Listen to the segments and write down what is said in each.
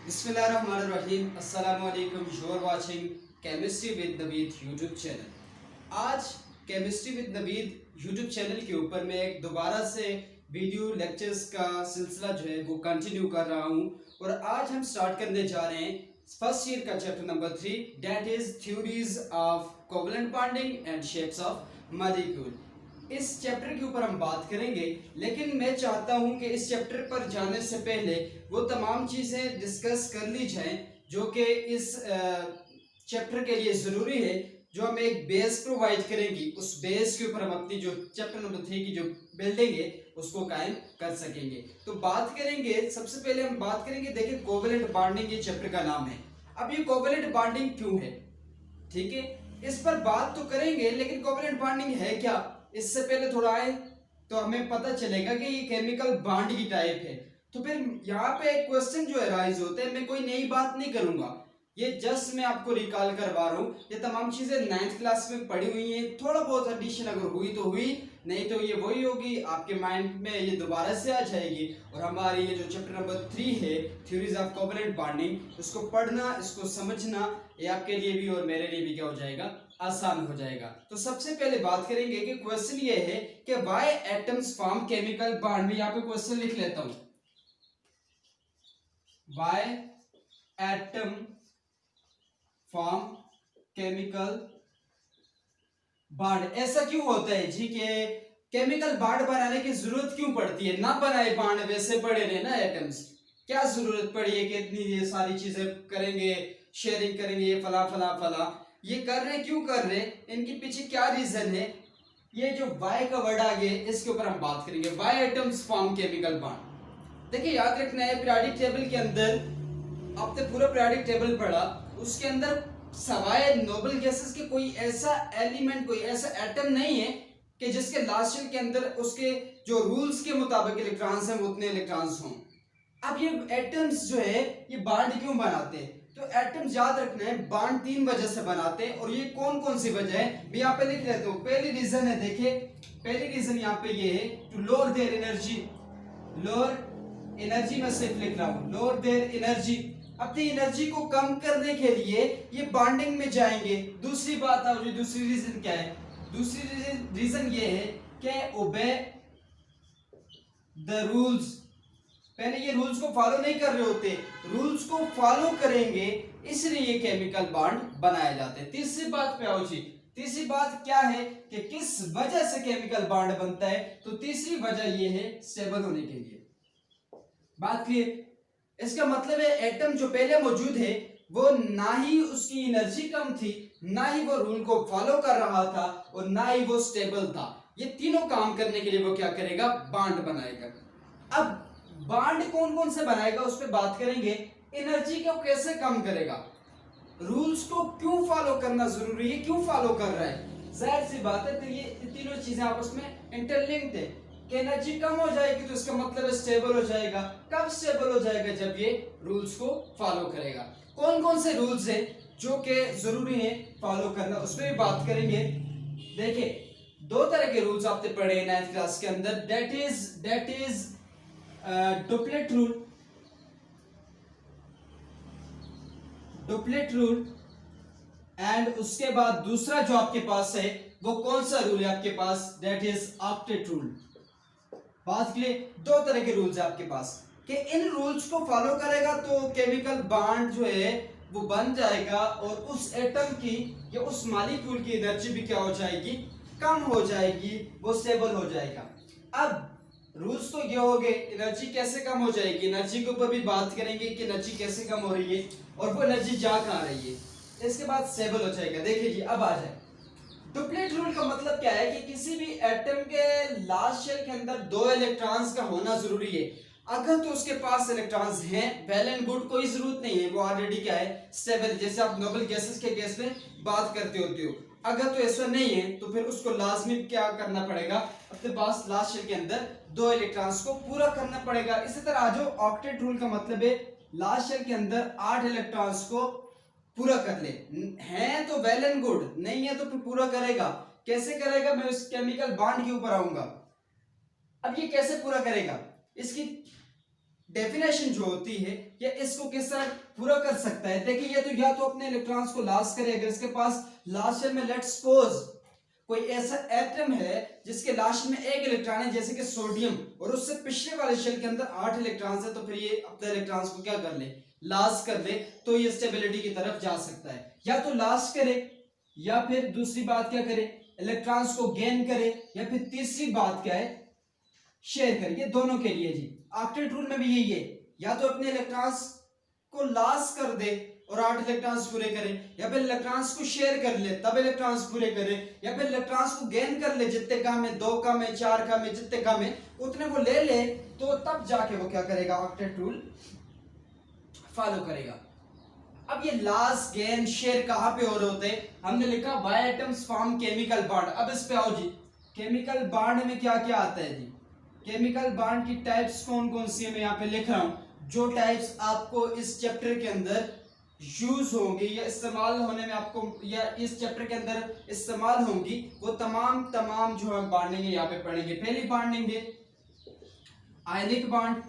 बिस्मिल्लाहिर्रहमानिर्रहीम अस्सलामुअलैकुम। You are watching chemistry with Naveed YouTube channel. आज chemistry with Naveed YouTube channel के ऊपर मैं एक दोबारा से वीडियो लेक्चर्स का सिलसिला जो है वो कंटिन्यू कर रहा हूँ और आज हम स्टार्ट करने जा रहे हैं फर्स्ट ईयर का chapter number 3, that is theories of covalent bonding and shapes of molecule. इस चैप्टर के ऊपर हम बात करेंगे, लेकिन मैं चाहता हूं कि इस चैप्टर पर जाने से पहले वो तमाम चीज़ें डिस्कस कर ली जाएं जो कि इस चैप्टर के लिए ज़रूरी है, जो हमें एक बेस प्रोवाइड करेंगी। उस बेस के ऊपर हम अपनी जो चैप्टर नंबर 3 की जो बिल्डिंग है उसको कायम कर सकेंगे। तो बात करेंगे, सबसे पहले हम बात करेंगे, देखिए कोवलेंट बॉन्डिंग ये चैप्टर का नाम है। अब ये कोवलेंट बॉन्डिंग क्यों है, ठीक है, इस पर बात तो करेंगे, लेकिन कोवलेंट बॉन्डिंग है क्या इससे पहले थोड़ा आए तो हमें पता चलेगा कि ये केमिकल बॉन्ड की टाइप है। तो फिर यहाँ पे एक क्वेश्चन जो है राइज होते हैं, मैं कोई नई बात नहीं करूंगा, ये जस्ट मैं आपको रिकॉल करवा रहा हूँ। ये तमाम चीजें 9th क्लास में पढ़ी हुई हैं, थोड़ा बहुत एडिशन अगर हुई तो हुई, नहीं तो ये वही होगी, आपके माइंड में ये दोबारा से आ जाएगी। और हमारी ये जो चैप्टर नंबर 3 है थ्योरीज ऑफ कोवलेंट बॉन्डिंग, उसको पढ़ना, इसको समझना, ये आपके लिए भी और मेरे लिए भी क्या हो जाएगा, आसान हो जाएगा। तो सबसे पहले बात करेंगे कि क्वेश्चन ये है कि why atoms form chemical bond. में यहाँ पे क्वेश्चन लिख लेता हूं, why atom form chemical bond. ऐसा क्यों होता है जी कि केमिकल बॉन्ड बनाने की जरूरत क्यों पड़ती है? ना बनाए बॉन्ड, वैसे पड़े रहे ना एटम्स, क्या जरूरत पड़ी है कि इतनी ये सारी चीजें करेंगे, शेयरिंग करेंगे, ये फला फला फला, ये कर रहे क्यों कर रहे, इनके पीछे क्या रीजन है? ये जो वाई का वर्ड आ गया इसके ऊपर हम बात करेंगे, why atoms form chemical bond. देखिए याद रखना है, पीरियोडिक टेबल के अंदर आपने पूरा पीरियोडिक टेबल पढ़ा, उसके अंदर सवाए नोबल गैसेस के कोई ऐसा एलिमेंट, कोई ऐसा एटम नहीं है कि जिसके लास्ट शेल के अंदर उसके जो रूल्स के मुताबिक इलेक्ट्रॉन्स हैं वो उतने इलेक्ट्रॉन्स हों। अब ये एटम्स जो है ये बॉन्ड क्यों बनाते हैं? तो एटम्स याद रखना है बॉन्ड 3 वजह से बनाते हैं, और ये कौन कौन सी वजह है मैं यहाँ पे लिख लेता हूँ। पहली रीजन है, देखिए पहली रीजन यहाँ पे ये है to lower their energy, lower energy में सिर्फ लिख रहा हूँ, लोअर देयर एनर्जी, अपनी एनर्जी को कम करने के लिए ये बॉन्डिंग में जाएंगे। दूसरी बात है, जो दूसरी रीजन क्या है, दूसरी रीजन ये है कि ओबे द रूल्स, पहले ये रूल्स को फॉलो नहीं कर रहे होते, रूल्स को फॉलो करेंगे, इसलिए ये केमिकल बॉन्ड बनाए जाते हैं। तीसरी बात पे आओ जी, तीसरी बात क्या है कि किस वजह से केमिकल बॉन्ड बनता है? तो तीसरी वजह ये है स्टेबल होने के लिए। बात क्लियर? इसका मतलब है एटम जो पहले मौजूद है वो ना ही उसकी एनर्जी कम थी, ना ही वो रूल को फॉलो कर रहा था, और ना ही वो स्टेबल था। ये तीनों काम करने के लिए वो क्या करेगा, बॉन्ड बनाएगा। अब बॉन्ड कौन कौन से बनाएगा उस पर बात करेंगे। एनर्जी को कैसे कम करेगा, रूल्स को क्यों फॉलो करना जरूरी है, क्यों फॉलो कर रहा है? जाहिर सी बात है, तो ये तीनों चीजें आपस में इंटरलिंक्ड है कि एनर्जी कम हो जाएगी तो इसका मतलब स्टेबल हो जाएगा। कब स्टेबल हो जाएगा? जब ये रूल्स को फॉलो करेगा। कौन कौन से रूल्स हैं जो कि जरूरी है फॉलो करना, उस पर भी बात करेंगे। देखिए 2 तरह के रूल्स आपने पढ़े 9th क्लास के अंदर, that is duplet rule, duplet rule, and उसके बाद दूसरा जो आपके पास है वो कौन सा रूल है आपके पास, दैट इज ऑक्टेट रूल। बात के लिए 2 तरह के रूल्स है आपके पास कि इन रूल्स को फॉलो करेगा तो केमिकल बॉन्ड जो है वो बन जाएगा, और उस एटम की या उस मॉलिक्यूल की एनर्जी भी क्या हो जाएगी, कम हो जाएगी, वो स्टेबल हो जाएगा। अब रूल्स तो ये हो गए, एनर्जी कैसे कम हो जाएगी, एनर्जी के ऊपर भी बात करेंगे कि एनर्जी कैसे कम हो रही है और वो एनर्जी जा कहाँ रही है। इसके बाद स्टेबल हो जाएगा। देखिए जी अब आ जाए, डुप्लेट रूल का मतलब क्या है कि किसी भी एटम के लास्ट शेल के अंदर 2 इलेक्ट्रॉन्स का होना जरूरी है। अगर तो उसके पास इलेक्ट्रॉन्स हैं, वेल एंड गुड, कोई जरूरत नहीं है, वो ऑलरेडी क्या है, स्टेबल, जैसे आप नोबल गैसेस के केस में बात करते होते हो। अगर तो ऐसा नहीं है तो फिर उसको लाजमी क्या करना पड़ेगा, अपने पास लास्ट शेल के अंदर 2 इलेक्ट्रॉन्स को पूरा करना पड़ेगा। इसी तरह आज ऑक्टेट रूल का मतलब है लास्ट शेल के अंदर 8 इलेक्ट्रॉन्स को पूरा कर ले, हैं तो वेल एंड गुड, नहीं है तो फिर पूरा करेगा। कैसे करेगा, मैं उस केमिकल बॉन्ड के ऊपर आऊंगा। अब ये कैसे पूरा करेगा, इसकी डेफिनेशन जो होती है ये इसको किस तरह पूरा कर सकता है। देखिए ये तो या तो अपने इलेक्ट्रॉन्स को लॉस करे, अगर इसके पास लास्ट शेल में लेट्स सपोज कोई ऐसा एटम है जिसके लास्ट में एक इलेक्ट्रॉन है जैसे कि सोडियम, और उससे पिछले वाले शेल के अंदर 8 इलेक्ट्रॉन्स है, तो फिर ये अपने इलेक्ट्रॉन्स को क्या कर ले, लॉस कर ले, तो ये स्टेबिलिटी की तरफ जा सकता है। या तो लॉस करे या फिर दूसरी बात क्या करे, इलेक्ट्रॉन्स को गेन करे, या फिर तीसरी बात क्या है, शेयर करे। ये दोनों के लिए जी ऑक्टेट रूल में भी यही है, या तो अपने इलेक्ट्रॉन्स को लॉस कर दे और 8 इलेक्ट्रॉन्स पूरे करे, या फिर इलेक्ट्रॉन्स को शेयर कर ले तब इलेक्ट्रॉन्स पूरे करे, या फिर इलेक्ट्रॉन्स को गेन कर ले, जितने काम है 2 काम है 4 काम है जितने काम है उतने वो ले ले, तो तब जाके वो क्या करेगा, ऑक्टेट रूल फॉलो करेगा। अब ये लॉस गेन शेयर कहां पे हो रहे होते हैं, हमने लिखा why atoms form chemical bond. अब इस पे आओ जी, केमिकल बॉन्ड में क्या क्या आता है जी, केमिकल बॉन्ड की टाइप्स कौन कौन सी है मैं यहाँ पे लिख रहा हूं, जो टाइप्स आपको इस चैप्टर के अंदर यूज होंगी या इस्तेमाल होने में आपको या इस चैप्टर के अंदर इस्तेमाल होंगी, वो तमाम जो हम बॉन्डिंग है यहाँ पे पढ़ेंगे। पहली बॉन्डिंग है आयनिक बॉन्ड,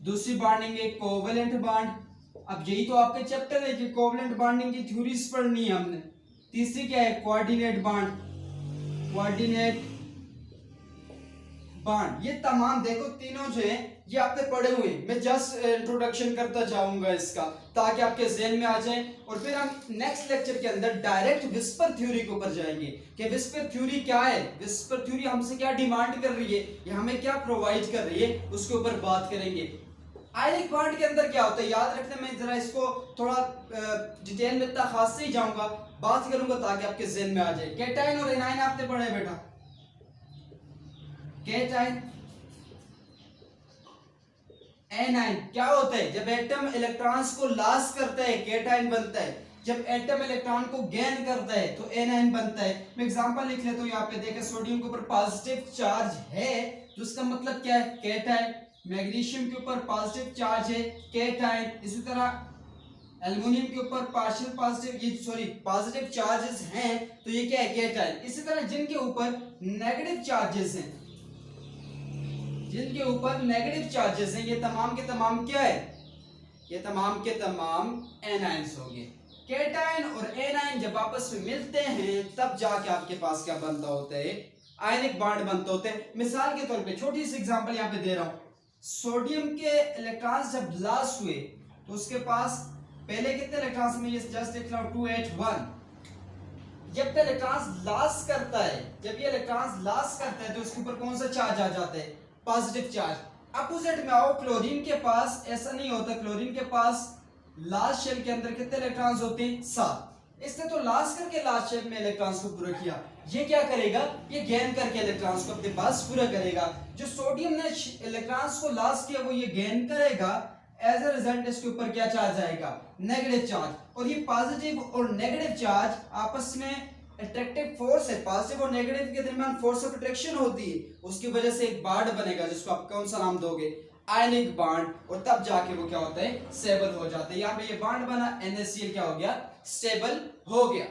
दूसरी बॉन्डिंग है कोवेलेंट बॉन्ड। अब यही तो आपके चैप्टर है कि कोवेलेंट बॉन्डिंग की थ्योरीज पढ़नी है हमने। तीसरी क्या है, कोऑर्डिनेट बॉन्ड, कोऑर्डिनेट बॉन्ड। ये तमाम देखो तीनों जो है ये आपने पढ़े हुए, मैं जस्ट इंट्रोडक्शन करता जाऊंगा इसका ताकि आपके ज़हन में आ जाए, और फिर हम नेक्स्ट लेक्चर के अंदर डायरेक्ट विस्पर थ्योरी के ऊपर जाएंगे कि विस्पर थ्योरी क्या है, विस्पर थ्योरी हमसे क्या डिमांड कर रही है या हमें क्या प्रोवाइड कर रही है, उसके ऊपर बात करेंगे। आयनिक बॉन्ड के अंदर क्या होता है याद रखने में, जरा इसको थोड़ा डिटेल में इतना खास से ही जाऊंगा, बात करूंगा ताकि आपके ज़हन में आ जाए। कैटायन और एनायन आपने पढ़े बेटा, कैटायन एनायन क्या होता है, जब एटम इलेक्ट्रॉन्स को लॉस करता है कैटायन बनता है, जब एटम इलेक्ट्रॉन को गेन करता है तो एनायन बनता है। मैं एग्जांपल लिख लेता हूं यहाँ पे, देखें सोडियम के ऊपर पॉजिटिव चार्ज है तो उसका मतलब क्या है, कैटायन। मैग्नीशियम के ऊपर पॉजिटिव चार्ज है, कैटायन। इसी तरह एल्युमिनियम के ऊपर पार्शियल पॉजिटिव चार्जेस हैं तो ये क्या है, कैटायन। इसी तरह जिनके ऊपर नेगेटिव चार्जेस हैं, जिनके ऊपर नेगेटिव चार्जेस हैं, ये तमाम के तमाम क्या है, ये तमाम के तमाम एनायंस होंगे। कैटायन और एनायन जब आपस में मिलते हैं तब जाके आपके पास क्या बनता होता है, आयनिक बॉन्ड बनते होते हैं। मिसाल के तौर पे छोटी सी एग्जांपल यहाँ पे दे रहा हूँ, सोडियम के इलेक्ट्रॉन्स जब लॉस हुए तो उसके पास पहले कितने इलेक्ट्रॉन्स में, ये जस्ट लिख रहा हूँ 281। जब इलेक्ट्रॉन्स लॉस करता है, जब ये इलेक्ट्रॉन्स लॉस करता है तो उसके ऊपर कौन सा चार्ज आ जाता है, पॉजिटिव चार्ज। अपोजिट में आओ, क्लोरीन के पास ऐसा नहीं होता, क्लोरीन के पास लास्ट शेल के अंदर कितने इलेक्ट्रॉन्स होते हैं, 7। इसने तो लॉस करके लास्ट शेल में इलेक्ट्रॉन्स को पूरा किया, ये क्या करेगा, ये गेन करके इलेक्ट्रॉन्स को अपने पास पूरा करेगा। जो सोडियम ने इलेक्ट्रॉन्स को लॉस किया वो ये गेन करेगा, एज अ रिजल्ट इसके ऊपर क्या चार्ज आएगा, नेगेटिव चार्ज। और ये पॉजिटिव और नेगेटिव चार्ज आपस में अट्रैक्टिव फोर्स है, पॉजिटिव और नेगेटिव के दरमियान फोर्स ऑफ अट्रैक्शन होती है, उसकी वजह से एक बॉन्ड बनेगा जिसको आप कौन सा नाम दोगे, आयनिक बॉन्ड, और तब जाके वो क्या होता है, स्टेबल हो जाता है। यहाँ पे ये बॉन्ड बना, NaCl क्या हो गया, स्टेबल हो गया।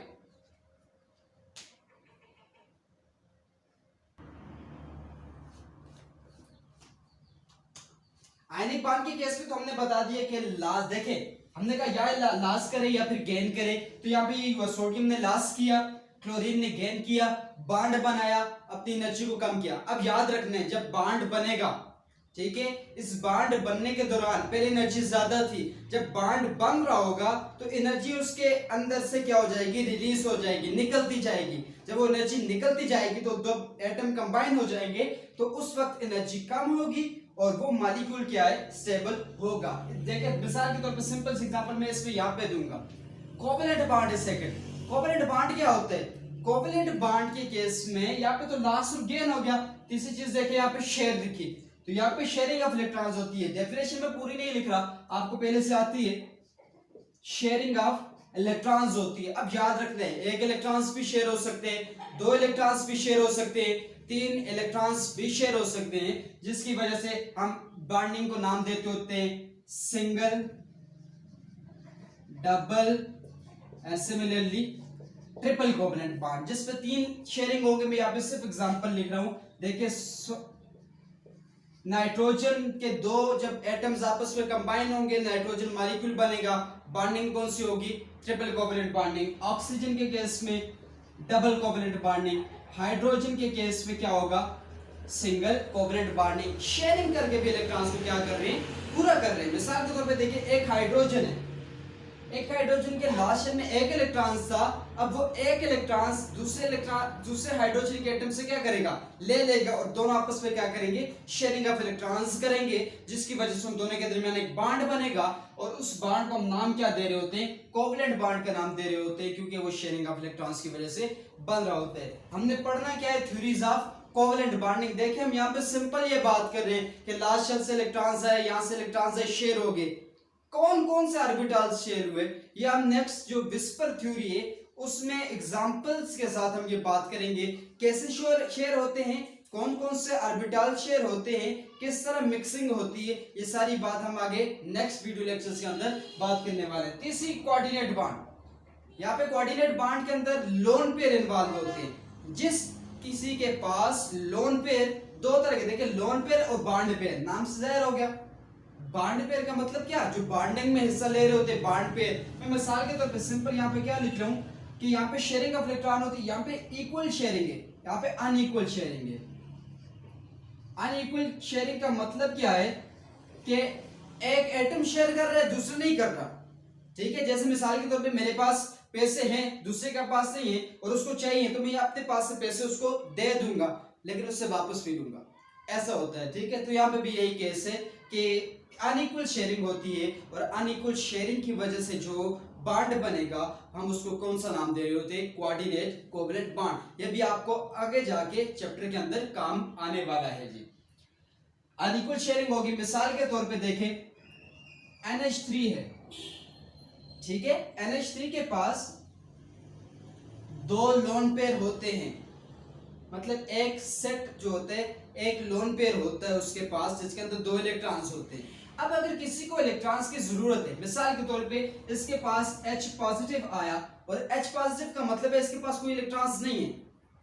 आयनिक बॉन्ड के केस में तो हमने बता दिया कि लॉस, देखें हमने कहा या लॉस करे या फिर गेन करे, तो यहाँ पे सोडियम ने लॉस किया, क्लोरीन ने गेन किया, बॉन्ड बनाया, अपनी एनर्जी को कम किया। अब याद रखना है जब बॉन्ड बनेगा, ठीक है, इस बॉन्ड बनने के दौरान पहले एनर्जी ज्यादा थी, जब बॉन्ड बन रहा होगा तो एनर्जी उसके अंदर से क्या हो जाएगी, रिलीज हो जाएगी, निकलती जाएगी। जब वो एनर्जी निकलती जाएगी तो दो एटम कंबाइन हो जाएंगे, तो उस वक्त एनर्जी कम होगी और वो मॉलिक्यूल क्या है, स्टेबल होगा। देखिए मिसाल के तौर पे सिंपल सी एग्जांपल मैं इसमें यहाँ पे दूंगा, कोवेलेंट बॉन्ड है सेकंड। कोवेलेंट बॉन्ड क्या होता है, कोवेलेंट बॉन्ड के केस में यहाँ पे तो लॉस और गेन हो गया। तीसरी चीज देखिए यहाँ पे शेयर लिखी, तो यहाँ पे शेयरिंग ऑफ इलेक्ट्रॉन्स होती है। डेफिनेशन में पूरी नहीं लिख रहा, आपको पहले से आती है, शेयरिंग ऑफ इलेक्ट्रॉन्स होती है। अब याद रखते हैं एक इलेक्ट्रॉन्स भी शेयर हो सकते हैं, 2 इलेक्ट्रॉन्स भी शेयर हो सकते हैं, 3 इलेक्ट्रॉन्स भी शेयर हो सकते हैं, जिसकी वजह से हम बॉन्डिंग को नाम देते होते हैं single, double and similarly triple covalent bond, जिसपे 3 शेयरिंग होंगे। मैं यहाँ पे सिर्फ एग्जांपल लिख रहा हूं, देखिए नाइट्रोजन के दो जब एटम्स आपस में कंबाइन होंगे नाइट्रोजन मॉलिक्यूल बनेगा, बॉन्डिंग कौन सी होगी, ट्रिपल कोवैलेंट बॉन्डिंग। ऑक्सीजन के केस में डबल कोवैलेंट बॉन्डिंग, हाइड्रोजन के केस में क्या होगा, सिंगल कोवैलेंट बॉन्डिंग। शेयरिंग करके भी इलेक्ट्रॉन्स को क्या कर रहे हैं, पूरा कर रहे हैं। मिसाल के तौर पे देखिए एक हाइड्रोजन है, एक हाइड्रोजन के लास्ट शेल में एक इलेक्ट्रॉन था, अब वो एक इलेक्ट्रॉन दूसरे हाइड्रोजन के एटम से क्या करेगा, ले लेगा और दोनों आपस में क्या करेंगे, शेयरिंग ऑफ इलेक्ट्रॉन्स करेंगे, जिसकी वजह से उन दोनों के दरमियान एक बॉन्ड बनेगा और उस बॉन्ड को हम नाम क्या दे रहे होते हैं, कोवैलेंट बॉन्ड का नाम दे रहे होते हैं, क्योंकि वो शेयरिंग ऑफ इलेक्ट्रॉन्स की वजह से बन रहा होता है। हमने पढ़ना क्या है, थ्योरीज ऑफ कोवैलेंट बॉन्डिंग। देखिए हम यहाँ पे सिंपल ये बात कर रहे हैं कि लास्ट शेल से इलेक्ट्रॉन्स है, यहाँ से इलेक्ट्रॉन्स है, शेयर हो गए। कौन कौन से ऑर्बिटल्स शेयर हुए, ये हम नेक्स्ट जो विस्पर थ्योरी है उसमें एग्जांपल्स के साथ हम ये बात करेंगे, कैसे शेयर होते हैं, कौन कौन से ऑर्बिटल शेयर होते हैं, किस तरह मिक्सिंग होती है, ये सारी बात हम आगे नेक्स्ट वीडियो लेक्चर्स के अंदर बात करने वाले हैं। तीसरी कोऑर्डिनेट बॉन्ड। यहाँ पे कोऑर्डिनेट बॉन्ड के अंदर लोन पेयर इन्वॉल्व होते हैं। जिस किसी के पास लोन पेयर, दो तरह के, देखिए लोन पेयर और बॉन्ड पेयर, नाम से जाहिर हो गया। बॉन्ड पेयर का मतलब क्या, जो बॉन्डिंग में हिस्सा ले रहे होते हैं, बॉन्ड पेयर। मैं मिसाल के तौर पे सिंपल यहाँ पे क्या लिख रहा हूँ कि यहाँ पे शेयरिंग ऑफ इलेक्ट्रॉन होती है, यहाँ पे इक्वल शेयरिंग है, यहाँ पे अनइक्वल शेयरिंग है। अनइक्वल शेयरिंग का मतलब क्या है कि एक एटम शेयर कर रहा है, दूसरा नहीं कर रहा। ठीक है, जैसे मिसाल के तौर पे मेरे पास पैसे हैं, दूसरे के पास नहीं है और उसको चाहिए, तो मैं अपने पास से पैसे उसको दे दूंगा लेकिन उससे वापस भी लूंगा, ऐसा होता है। ठीक है, तो यहाँ पे भी यही केस है कि अनइक्वल शेयरिंग होती है और अनइक्वल शेयरिंग की वजह से जो बॉन्ड बनेगा हम उसको कौन सा नाम दे रहे होते हैं, कोऑर्डिनेट कोवैलेंट बॉन्ड। ये भी आपको आगे जाके चैप्टर के अंदर काम आने वाला है जी। अनइक्वल शेयरिंग होगी, मिसाल के तौर पे देखें NH3 है, ठीक है, NH3 के पास दो लोन पेयर होते हैं, मतलब एक सेट जो होता है, एक लोन पेयर होता है उसके पास जिसके अंदर दो इलेक्ट्रॉन्स होते हैं। अब अगर किसी को इलेक्ट्रॉन्स की जरूरत है, मिसाल के तौर पे इसके पास H पॉजिटिव आया और H पॉजिटिव का मतलब है इसके पास कोई इलेक्ट्रॉन्स नहीं है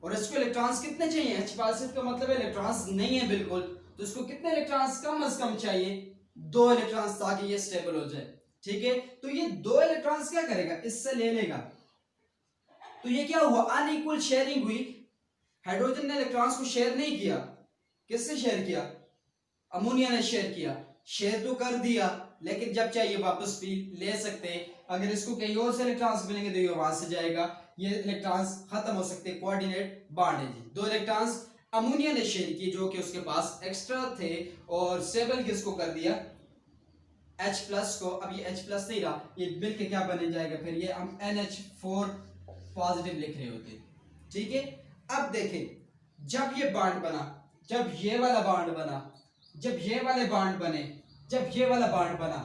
और इसको इलेक्ट्रॉन्स कितने चाहिए, H पॉजिटिव का मतलब है इलेक्ट्रॉन्स नहीं है बिल्कुल, तो इसको कितने इलेक्ट्रॉन्स कम से कम चाहिए, दो इलेक्ट्रॉन्स, ताकि ये स्टेबल हो जाए। ठीक है, तो ये दो इलेक्ट्रॉन्स क्या करेगा, इससे ले लेगा, तो ये क्या हुआ, अनइक्वल शेयरिंग हुई। हाइड्रोजन ने इलेक्ट्रॉन्स को शेयर नहीं किया, किससे शेयर किया, अमोनिया ने शेयर किया। शेयर तो कर दिया लेकिन जब चाहिए वापस भी ले सकते हैं। अगर इसको कहीं और से इलेक्ट्रॉन्स मिलेंगे तो ये वहां से जाएगा, ये इलेक्ट्रॉन्स खत्म हो सकते हैं। कोऑर्डिनेट बॉन्ड है जी, दो इलेक्ट्रॉन्स अमोनिया ने शेयर किए जो कि उसके पास एक्स्ट्रा थे और स्टेबल किसको कर दिया, H प्लस को। अब ये H प्लस नहीं रहा, ये मिलके क्या बन जाएगा, फिर ये हम NH4 पॉजिटिव लिख रहे होते। ठीक है, अब देखें जब ये बॉन्ड बना, जब ये वाला बॉन्ड बना, जब ये वाले बॉन्ड बने, जब ये वाला बॉन्ड बना,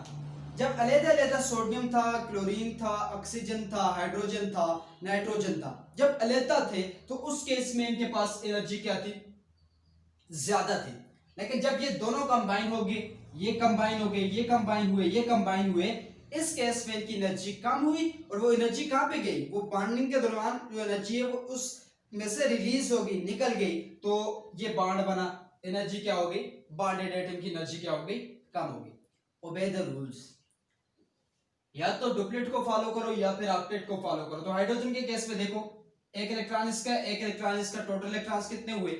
जब अलग-अलग सोडियम था, क्लोरीन था, ऑक्सीजन था, हाइड्रोजन था, नाइट्रोजन था, जब अलग थे तो उस केस में इनके पास एनर्जी क्या थी, ज्यादा थी। लेकिन जब ये दोनों कंबाइन हो गए, ये कंबाइन हो गए, ये कंबाइन हुए, ये कंबाइन हुए, इस केस में इनकी एनर्जी कम हुई और वो एनर्जी कहां पे गई, वो बॉन्डिंग के दौरान जो एनर्जी है वो उस में से रिलीज हो गई, निकल गई, तो ये बॉन्ड बना, एनर्जी क्या हो गई, बॉन्डेड एटम की एनर्जी क्या हो गई, कम हो गई। ओबे द रूल्स, या तो डुप्लेट को फॉलो करो या फिर ऑक्टेट को फॉलो करो। तो हाइड्रोजन के केस में देखो, एक इलेक्ट्रॉन इसका, एक इलेक्ट्रॉन इसका, टोटल इलेक्ट्रॉन्स कितने हुए,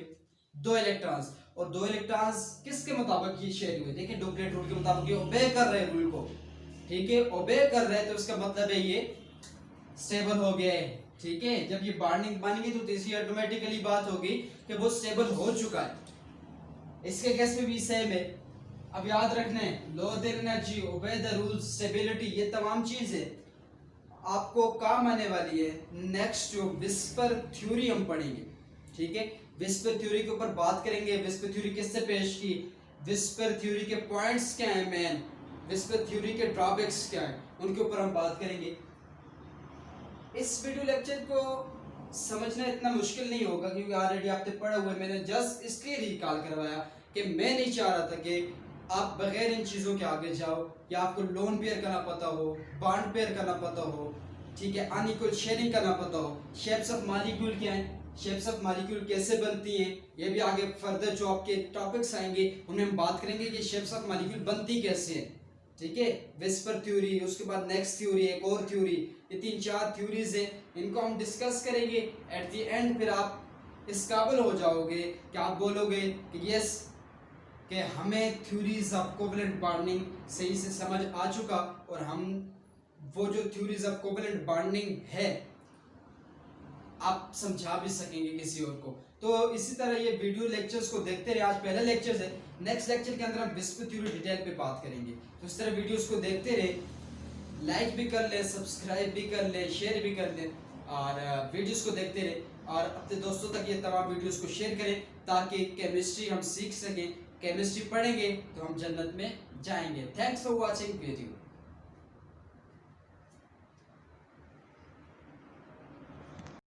दो इलेक्ट्रॉन्स, और दो इलेक्ट्रॉन्स किसके मुताबिक ये शेयर हुए, देखिए डुप्लेट रूल के मुताबिक, ये ओबे कर रहे हैं रूल को। ठीक है, ओबे कर रहे हैं तो इसका मतलब है ये स्टेबल हो गया है। ठीक है, जब ये बॉन्डिंग बनेगी तो तीसरी ऑटोमेटिकली बात होगी कि वो स्टेबल हो चुका है। इसके केस में भी सेम है। अब याद रखना है, low their energy, obey the rules, stability, ये तमाम चीजें आपको काम आने वाली है। नेक्स्ट जो विस्पर थ्योरी हम पढ़ेंगे, ठीक है, विस्पर थ्योरी के ऊपर बात करेंगे। विस्पर थ्योरी किससे पेश की, विस्पर थ्योरी के पॉइंट्स क्या हैं मेन, विस्पर थ्योरी के ड्रॉबैक्स क्या हैं, उनके ऊपर हम बात करेंगे। इस वीडियो लेक्चर को समझना इतना मुश्किल नहीं होगा क्योंकि ऑलरेडी आपने पढ़ा हुआ है। मैंने जस्ट इसलिए रिकॉल करवाया कि मैं नहीं चाह रहा था कि आप बगैर इन चीज़ों के आगे जाओ, या आपको लोन पेयर करना पता हो, बॉन्ड पेयर करना पता हो, ठीक है, अनइक्वल शेयरिंग करना पता हो, शेप्स ऑफ मॉलिक्यूल क्या है, शेप्स ऑफ मॉलिक्यूल कैसे बनती हैं, ये भी आगे फर्दर जो आपके टॉपिक्स आएंगे उनमें हम बात करेंगे कि शेप्स ऑफ मॉलिक्यूल बनती कैसे है। ठीक है, विस्पर थ्योरी, उसके बाद नेक्स्ट थ्योरी, एक और थ्योरी, ये 3-4 थ्योरीज हैं, इनको हम डिस्कस करेंगे। एट द एंड फिर आप इस काबिल हो जाओगे कि आप बोलोगे कि यस, कि हमें थ्योरीज ऑफ कोवलेंट बॉन्डिंग सही से समझ आ चुका, और हम वो जो थ्योरीज ऑफ कोवलेंट बॉन्डिंग है आप समझा भी सकेंगे किसी और को। तो इसी तरह ये वीडियो लेक्चर्स को देखते रहे। आज पहला लेक्चर है, नेक्स्ट लेक्चर के अंदर हम विस्पर थ्योरी डिटेल पे बात करेंगे। तो इस तरह वीडियोस को देखते रहे, लाइक भी कर ले, सब्सक्राइब भी कर ले, शेयर भी कर ले, और वीडियोस को देखते रहे और अपने दोस्तों तक ये तमाम वीडियोस को शेयर करें ताकि केमिस्ट्री हम सीख सकें। केमिस्ट्री पढ़ेंगे तो हम जन्नत में जाएंगे। Thanks for watching video.